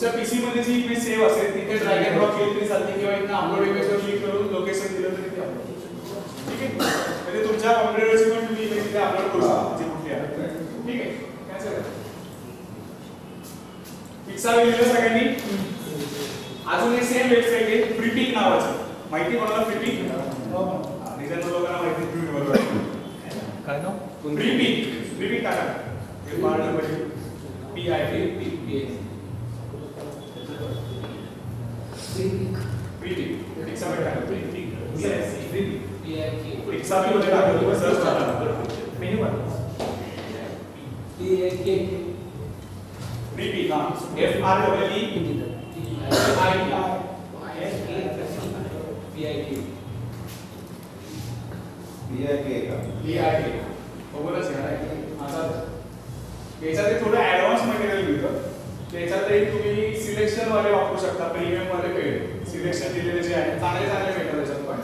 तुमच्या पीसी मध्ये जी इमेज सेव्ह असेल तिथे ड्रॅग अँड ड्रॉप केली तरी चालते किंवा इथं अपलोड इमेजवर क्लिक करून लोकेशन दिलं तरी ते upload होईल. ठीक आहे म्हणजे तुमच्या कॉम्प्युटरवरची पण तुम्ही इमेज तिथे अपलोड करू शकता जी कुठली आहे. ठीक आहे कॅन्सल करा. पिक्सा लिहिलं सगळ्यांनी. अजून एक सेम वेबसाईट आहे फ्रीपिक नावाची. माहिती कोणाला फ्रीपिक? रिझन लोकांना माहिती फ्री बरोबर. काय नाव? फ्रीपिक फ्रीपिक टाका. हे पार्ट नंबर PIK फ्रीपिक पिक्सा मध्ये टाका. फ्रीपिक पिक्सा मध्ये टाका तुम्ही सर्च करा. मेनू वर फ्रीपिक हा FREEPIK बरोबरच आहे आता याच्यात एक थोडं ऍडव्हान्स मटेरियल मिळतं. त्याच्यात एक तुम्ही सिलेक्शन वाले वापरू शकता. प्रीमियम वाले पेड सिलेक्शन दिलेले जे आहे चांगले चांगले मिळतात त्याच्यात पण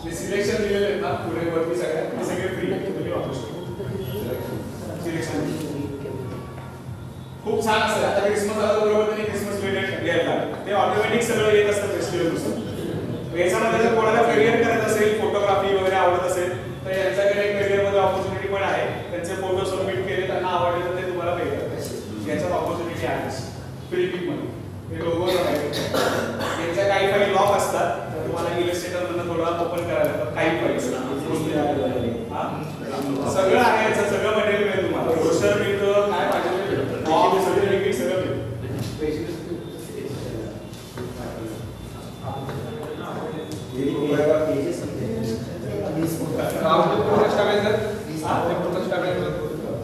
जे सिलेक्शन दिलेले आहेत ना पुढे वरती सगळ्यात ते सगळे फ्री तुम्ही वापरू शकता. सिलेक्शन खूप छान असतं. आता क्रिसमस आला बरोबर त्यांनी क्रिसमस रिलेटेड घ्यायला ते ऑटोमॅटिक सगळं येत असतं फेस्टिवल नुसार. याच्यामध्ये जर कोणाला करिअर करायचं असेल फोटोग्राफी वगैरे आवडत असेल तर यांच्याकडे करिअर मध्ये ऑपॉर्च्युनिटी पण आहे. त्यांचे फोटो सबमिट केले त्यांना आवडले तर ते तुम्हाला पे करतात. याच्यात ऑपॉर्च्युनिटी आहे फ्रीपिक मध्ये. हे लोगो आहेत यांच्या काही फाईल लॉक असतात तर तुम्हाला इलस्ट्रेटर मधून थोडा ओपन करायला लागतात. काही फाईल सगळं आहे याचं सगळं मटेरियल मिळेल तुम्हाला. ब्रोशर मिळतं काय पाहिजे लॉक सर्टिफिकेट सगळं मिळतं.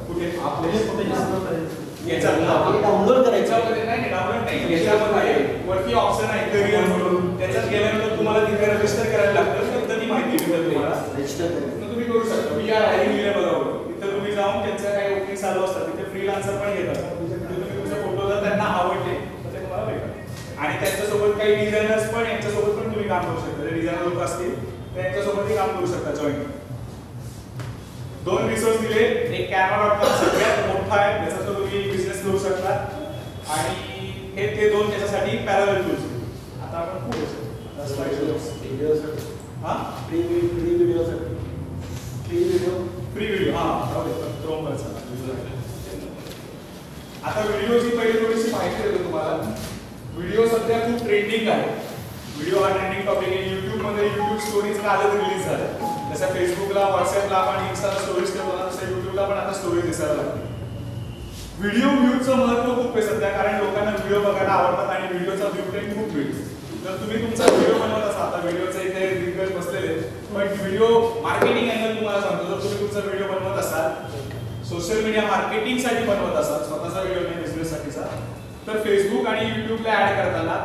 कुठे डाउनलोड करायचं याच्यामध्ये नाही डाउनलोड नाही. याच्यामध्ये वरती ऑप्शन आहे करिअर म्हणून. त्याच्यात गेल्यानंतर तुम्हाला तिथे रजिस्टर करायला लागतं. नंतर ती माहिती मिळते तुम्हाला. रजिस्टर करायचं. तुम्ही करू शकता. वी आर हायरिंग लिहिलं बघा. तिथे तुम्ही जाऊन त्यांच्या काही ओपनिंग चालू असतात तिथे फ्रीलान्सर पण घेतात. तुम्ही तुमचे फोटो जर त्यांना आवडले तर ते तुम्हाला भेटतात. आणि त्यांच्यासोबत काही डिझायनर्स पण यांच्यासोबत पण तुम्ही काम करू शकता. जर डिझायनर लोक असतील तर यांच्यासोबतही काम करू शकता जॉईन. दोन रिसोर्स दिले. एक Canva.com सगळ्यात मोठा आहे त्याचा तो तुम्ही बिझनेस करू शकता आणि हे ते दोन त्याच्यासाठी पॅरलल टूल्स. आता आपण पुढे हां फ्री व्हिडिओ हां क्रोम वरचा. आता व्हिडिओची पहिली थोडीशी माहिती देतो तुम्हाला. व्हिडिओ सध्या खूप ट्रेंडिंग आहे. व्हिडिओ हा ट्रेंडिंग टॉपिक आहे. YouTube मध्ये YouTube स्टोरीज कालच रिलीज झाल्या. जसं फेसबुकला व्हॉट्सअपला आपण इन्स्टाला स्टोरीज करतो ना तसं युट्यूबला पण आता स्टोरीज दिसायला लागतात. व्हिडिओ व्ह्यूजचं महत्त्व खूप आहे सध्या कारण लोकांना व्हिडिओ बघायला आवडतात आणि व्हिडिओचा व्ह्यू टाइम खूप मिळतो. जर तुम्ही तुमचा व्हिडिओ बनवत असाल आता व्हिडिओचे इथे दिग्गज बसलेले पण व्हिडिओ मार्केटिंग अँगल तुम्हाला सांगतो. जर तुम्ही तुमचा व्हिडिओ बनवत असाल सोशल मीडिया मार्केटिंगसाठी बनवत असाल स्वतःचा व्हिडिओ नाही बिझनेससाठीचा तर फेसबुक आणि युट्यूबला ऍड करताना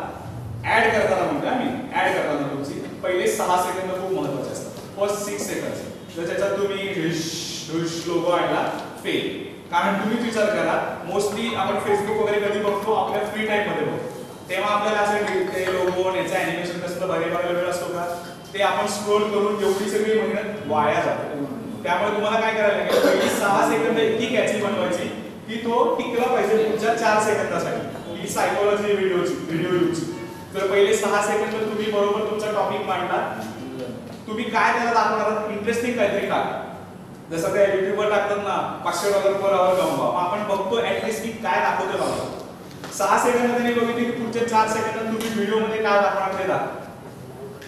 म्हणजे आम्ही ऍड करताना तुमची पहिले 6 सेकंद खूप महत्त्वाचे असतात. फर्स्ट 6 सेकंड जर त्याच्यात तुम्ही लोगो आणला फेल. कारण तुम्हीच विचार करा मोस्टली आपण फेसबुक वगैरे कधी बघतो आपल्या फ्री टाइम मध्ये बघतो तेव्हा आपल्याला असं ते लोगो याचं अॅनिमेशन कसं बघायला वेळ असतो का ते आपण स्क्रोल करून एवढी सगळी मेहनत वाया जाते. त्यामुळे तुम्हाला काय करायला लागेल पहिली 6 सेकंद इतकी कॅची बनवायची की तो टिकला पाहिजे पुढच्या 4 सेकंदासाठी. ही सायकोलॉजी व्हिडिओ यूज. तर पहिले 6 सेकंद तुम्ही बरोबर तुमचा टॉपिक मांडला. तुम्ही काय त्याला दाखवणार इंटरेस्टिंग काहीतरी टाका. जसं त्या युट्यूबवर टाकतात ना $500 पर आवर कमवा. मग आपण बघतो ऍटलीस्ट की काय दाखवतो बाबा. 6 सेकंद त्यांनी बघितली की पुढच्या 4 सेकंदात तुम्ही व्हिडिओ मध्ये काय दाखवणार ते दाखवा.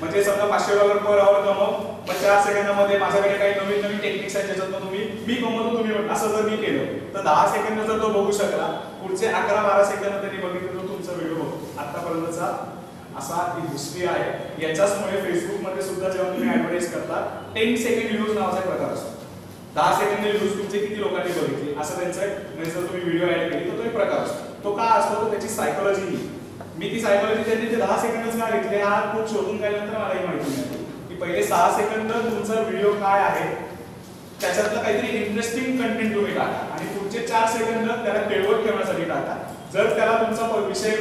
म्हणजे समजा $500 पर आवर कमव पण 4 सेकंदामध्ये माझ्याकडे काही नवीन नवीन टेक्निक्स आहेत ज्याच्यात तुम्ही मी कमवतो तुम्ही असं जर मी केलं तर 10 सेकंद जर तो बघू शकला पुढचे 11-12 सेकंद त्यांनी बघितलं तर तुमचा व्हिडिओ बघतो. आतापर्यंतचा असा हिस्ट्री आहे. याच्याचमुळे फेसबुकमध्ये सुद्धा जेव्हा तुम्ही ऍडव्हर्टाइज करता 10 सेकंड व्ह्यूज नावाचा प्रकार असतो. 10 सेकंद व्ह्यूज तुमचे किती लोकांनी बघितले असं त्यांचं म्हणजे जर तुम्ही व्हिडिओ ऍड केली तर तो एक प्रकार असतो. तो का असतो तर त्याची सायकोलॉजी मी ती सायकोलॉजी त्यांनी ते 10 सेकंदच का घेतले हा खूप शोधून काढल्यानंतर मला ही माहिती मिळाली की पहिले 6 सेकंद तुमचा व्हिडिओ काय आहे त्याच्यातलं काहीतरी इंटरेस्टिंग कंटेंट तुम्ही टाका आणि पुढचे 4 सेकंद त्याला तेळवत ठेवण्यासाठी टाका. जर त्याला तुमचा विषय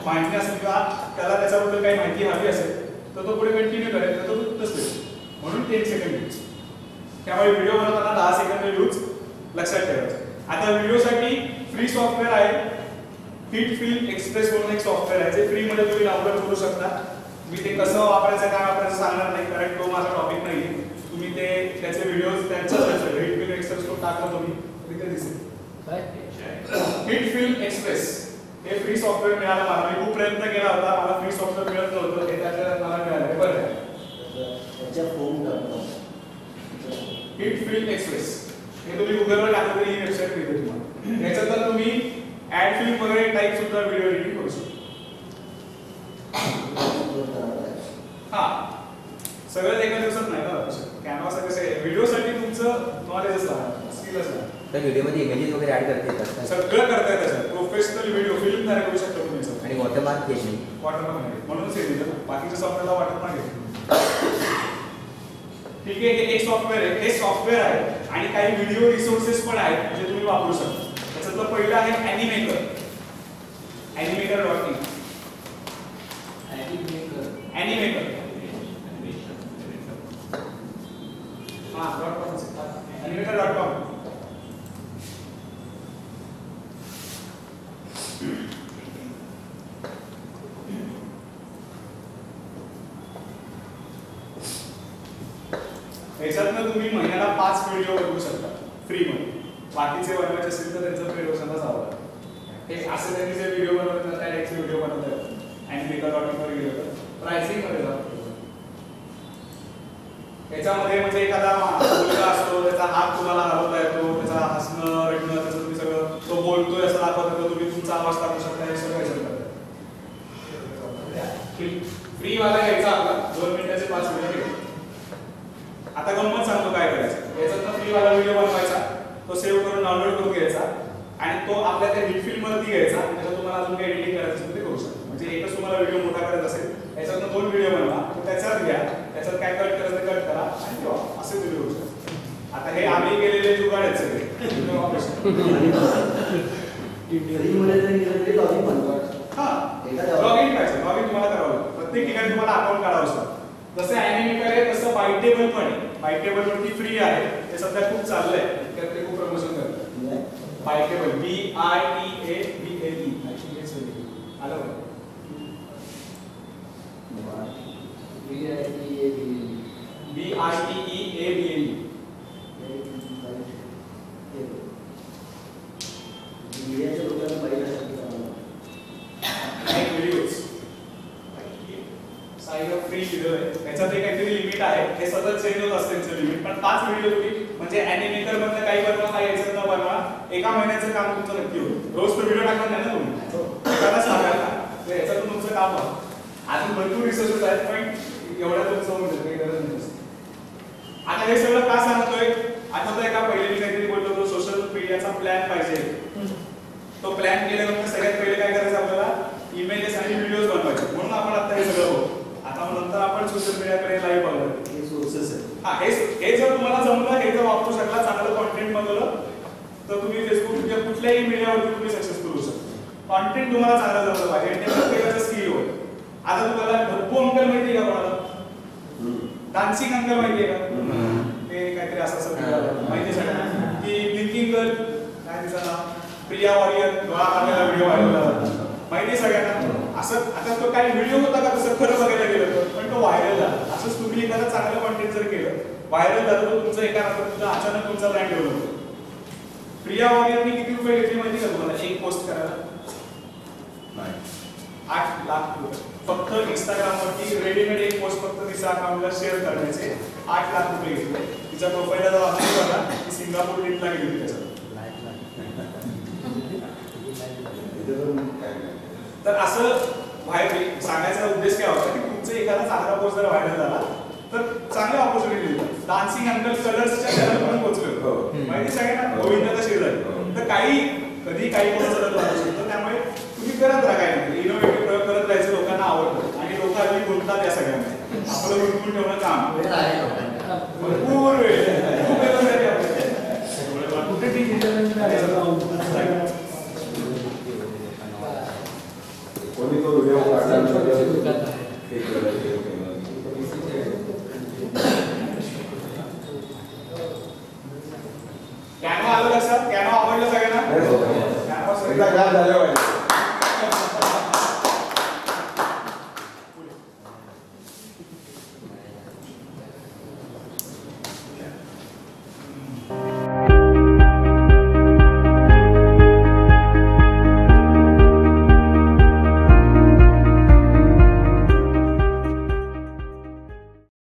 माहिती असेल किंवा त्याला त्याच्याबद्दल काही माहिती हवी असेल तर तो पुढे कंटिन्यू करेल तर तो तिथंच होईल. म्हणून 10 सेकंड यूज. त्यामुळे व्हिडिओ बनवताना 10 सेकंद यूज लक्षात ठेवायचं. आता व्हिडिओसाठी फ्री सॉफ्टवेअर आहे, हिट फिल्म एक्सप्रेस म्हणून एक सॉफ्टवेअर आहे जे फ्री मध्ये तुम्ही डाउनलोड करू शकता. मी ते कसं वापरायचं काय वापरायचं सांगणार नाही कारण तो माझा टॉपिक नाही. तुम्ही ते त्याचे व्हिडिओज त्यांच्या हिट फिल्म एक्सप्रेस तो टाकला तुम्ही तिथे दिसेल. हिट फिल्म एक्सप्रेस हे फ्री सॉफ्टवेअर मिळालं मला. मी खूप प्रयत्न केला होता, मला फ्री सॉफ्टवेअर मिळत नव्हतं, हे त्याच्यात मला मिळालं. बरं त्याच्या फोन करतो हिट फिल्म एक्सप्रेस हे तुम्ही गुगलवर टाकलं तरी ही वेबसाईट मिळते तुम्हाला. याच्यात तुम्ही ऍड फिल्म वगैरे टाईप सुद्धा व्हिडिओ एडिटिंग करू शकता. हा सगळं एका दिवसात नाही ना. कॅनव्हास कसं आहे व्हिडिओसाठी तुमचं नॉलेजच लागणार, स्किलच लागणार. त्या व्हिडिओमध्ये इमेजेस वगैरे ऍड करता येतात सगळं करता येतं त्याच्यात. प्रोफेशनल व्हिडिओ फिल्म तयार करू शकता तुम्ही याच्यात. आणि वॉटरमार्क येत नाही. वॉटरमार्क नाही म्हणूनच हे दिलं. बाकीच्या सॉफ्टवेअरला वॉटरमार्क येते. ठीक आहे, हे एक सॉफ्टवेअर आहे. हे सॉफ्टवेअर आहे आणि काही व्हिडिओ रिसोर्सेस पण आहेत जे तुम्ही वापरू शकता. त्याच्यातलं पहिलं आहे ॲनिमेकर. ॲनिमेकर.in. ॲनिमेकर हां ॲनिमेकर.com. याच्यातनं तुम्ही महिन्याला 5 व्हिडिओ बनवू शकता फ्री मध्ये. बाकीचे बनवायचे असेल तर त्यांचं पेड वर्षाला जावं लागतं. हे असे त्यांनी जे व्हिडिओ बनवतात त्या टाईपचे व्हिडिओ बनवतात ॲनिमेकर.com वर गेलं तर प्राइसिंग मध्ये जातो. याच्यामध्ये म्हणजे एखादा मुलगा असतो, त्याचा हात तुम्हाला हलवता येतो, त्याचा हसणं रडणं त्याचं तुम्ही सगळं, तो बोलतोय असं दाखवत येतो, तुम्ही तुमचा आवाज टाकू शकता. हे सगळं याच्यात फ्री वाला घ्यायचा आपला 2 मिनिटाचे 5 व्हिडिओ. आता गंमत सांगतो काय करायचं. याच्यात फ्री वाला व्हिडिओ बनवायचा, तो सेव्ह करून डाउनलोड करून घ्यायचा आणि तो आपल्या त्या हिट फिल्म वरती घ्यायचा. त्याच्यात तुम्हाला अजून काही एडिटिंग करायचं असेल ते करू शकता. म्हणजे एकच तुम्हाला व्हिडिओ मोठा करायचा असेल याच्यातनं 2 व्हिडिओ बनवा, त्याच्यात घ्या, त्याच्यात काय कट करायचं कट करा आणि ठेवा, असे व्हिडिओ करू शकता. आता हे आम्ही केलेले जुगाड आहेत सगळे. फ्रीमध्ये जरी गेलं तरी लॉगिन बनवा. हा लॉगिन करायचं. लॉगिन तुम्हाला करावं लागतं. प्रत्येक ठिकाणी तुम्हाला अकाउंट काढावं असतं. जसं ॲनिमेकर आहे तसं बायटेबल पण आहे. बायटेबल वरती फ्री आहे, ते सध्या खूप चाललंय, त्यात ते खूप प्रमोशन करतात. बायटेबल BITABLE आलं बघा. BITEABLE मीडियाच्या लोकांना पाहिजे असेल videos side of free video आहे. त्याच्यात काहीतरी लिमिट आहे, हे सतत चेंज होत असते त्यांचं लिमिट. पण 5 व्हिडिओ तुम्ही म्हणजे ॲनिमेटर मधलं काही बनवा, काही याच्यात न बनवा, एका महिन्याचं काम तुमचं नक्की होईल. रोज तो व्हिडिओ टाकणार नाही ना तुम्ही, एखादा सांगायला याच्यातून तुमचं काम व्हा. अजून भरपूर रिसोर्सेस आहेत पण एवढ्या तुमचं होऊन जातं, काही गरज नाही. आता हे सगळं का सांगतोय, आठवतंय का पहिले मी काहीतरी बोललो होतो सोशल मीडियाचा प्लॅन पाहिजे. तो प्लॅन केल्यानंतर सगळ्यात पहिले काय करायचं आपल्याला, इमेजेस आणि व्हिडिओज बनवायचे. म्हणून आपण आता हे सगळं होतो. आता नंतर आपण सोशल मीडियाकडे लाईव्ह बघणार. हे सोर्सेस आहेत. हा हे जर तुम्हाला जमलं, हे जर वापरू शकला, चांगलं कॉन्टेंट बनवलं तर तुम्ही फेसबुक किंवा कुठल्याही मीडियावरती तुम्ही सक्सेसफुल होऊ शकता. कॉन्टेंट तुम्हाला चांगलं जमलं पाहिजे आणि ते प्रत्येकाचं स्किल होईल. आता तुम्हाला धप्पू अंकल माहिती आहे का कोणाला? डान्सिंग अंकल माहिती आहे का? ते काहीतरी असं माहिती सगळ्यांना की ब्लिंकिंग गर्ल काय तिचं नाव, प्रिया वॉरियर, डोळा काढलेला व्हिडिओ व्हायरल माहिती सगळ्यांना. असं आता तो काही व्हिडिओ होता का तसं खरं बघायला गेलं तर, पण तो व्हायरल झाला. असंच तुम्ही एखादा चांगलं कॉन्टेंट जर केलं, व्हायरल झालं तर तुमचं एका नंतर तुमचा अचानक तुमचा ब्रँड डेव्हलप होतो. प्रिया वॉरियरने किती रुपये घेतले माहिती का तुम्हाला एक पोस्ट करायला? 8 लाख रुपये. फक्त इंस्टाग्राम वरती रेडीमेड एक पोस्ट फक्त तिच्या अकाउंटला शेअर करण्याचे 8 लाख रुपये घेतले. तिच्या प्रोफाईलला जर आपण बघा ती सिंगापूर लिंकला गेली होती त्याच्यात. तर असं व्हायरल सांगायचा उद्देश काय होता की तुमचं एखादा चांगला पोस्ट जर व्हायरल झाला तर चांगली ऑपॉर्च्युनिटी देतात. डान्सिंग अंकल कलर्सच्या चॅनल पण पोहोचले माहिती सगळ्यांना, गोविंदाचा शेजारी. तर काही कधी काही कोणाचं बनवू शकतो. त्यामुळे तुम्ही करत राहा, काय नाही इनोव्हेटिव्ह प्रयोग करत राहायचं. लोकांना आवडतं आणि लोक आधी गुंततात या सगळ्यामध्ये. आपलं गुंतवून ठेवणं काम भरपूर वेळ खूप वेळ कुठे कोणी तो व्हिडिओ काढला कॅनवा आलं लक्षात? कॅनवा आवडलं सगळ्यांना? एकदा घात झाल्या पाहिजे